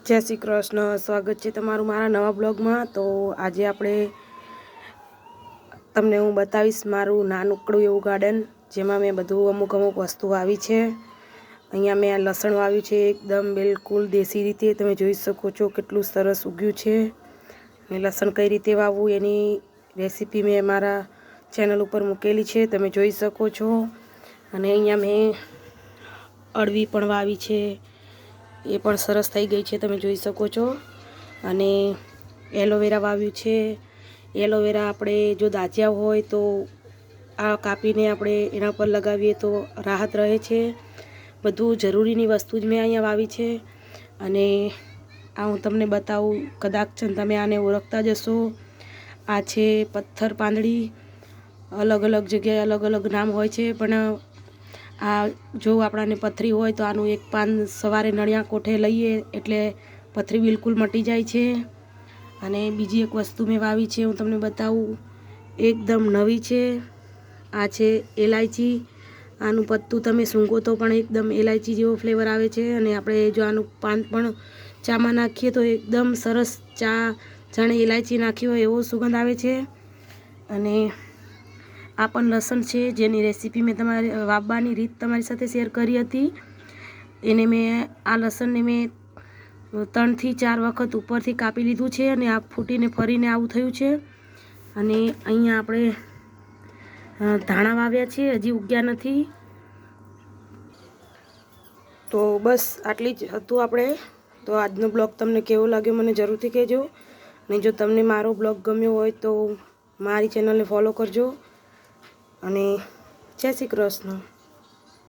જય શ્રી કૃષ્ણ, સ્વાગત છે તમારું મારા નવા બ્લોગમાં। તો આજે આપણે તમને હું બતાવીશ મારું નાનકડું એવું ગાર્ડન, જેમાં મેં બધું અમુક વસ્તુ વાવી છે। અહીંયા મેં લસણ વાવ્યું છે, એકદમ બિલકુલ દેશી રીતે। તમે જોઈ શકો છો કેટલું સરસ ઉગ્યું છે। અને લસણ કઈ રીતે વાવવું એની રેસીપી મેં મારા ચેનલ ઉપર મૂકેલી છે, તમે જોઈ શકો છો। અને અહીંયા મેં અળવી પણ વાવી છે, એ પણ સરસ થઈ ગઈ છે, તમે જોઈ શકો છો। અને એલોવેરા વાવ્યું છે। એલોવેરા આપણે જો દાજ્યા હોય તો આ કાપીને આપણે એના પર લગાવીએ તો રાહત રહે છે। બધું જરૂરીની વસ્તુ જ મેં અહીંયા વાવી છે। અને આ હું તમને બતાવું, કદાચ તમે આને ઓળખતા જશો। આ છે પથ્થર પાંદડી। અલગ અલગ જગ્યાએ અલગ અલગ નામ હોય છે, પણ આ જો આપણાને પથરી હોય તો આનું એક પાન સવારે નળિયા કોઠે લઈએ એટલે પથરી બિલકુલ મટી જાય છે। અને બીજી એક વસ્તુ મેં વાવી છે, હું તમને બતાવું, એકદમ નવી છે। આ છે એલાયચી। આનું પત્તું તમે સૂંઘો તો પણ એકદમ એલાયચી જેવો ફ્લેવર આવે છે। અને આપણે જો આનું પાન પણ ચામાં નાખીએ તો એકદમ સરસ ચા જાણે એલાયચી નાખી હોય એવો સુગંધ આવે છે। અને આ પણ લસણ છે, જેની રેસીપી મેં તમારી વાવવાની રીત તમારી સાથે શેર કરી હતી। એને મેં આ લસણને મેં 3 થી 4 વખત ઉપરથી કાપી લીધું છે, અને આ ફૂટીને ફરીને આવું થયું છે। અને અહીંયા આપણે ધાણા વાવ્યા છે, હજી ઉગ્યા નથી। તો બસ આટલી જ હતું આપણે। તો આજનો બ્લોગ તમને કેવો લાગ્યો મને જરૂરથી કહેજો। અને જો તમને મારો બ્લોગ ગમ્યો હોય તો મારી ચેનલને ફોલો કરજો। અને જય શ્રી કૃષ્ણ।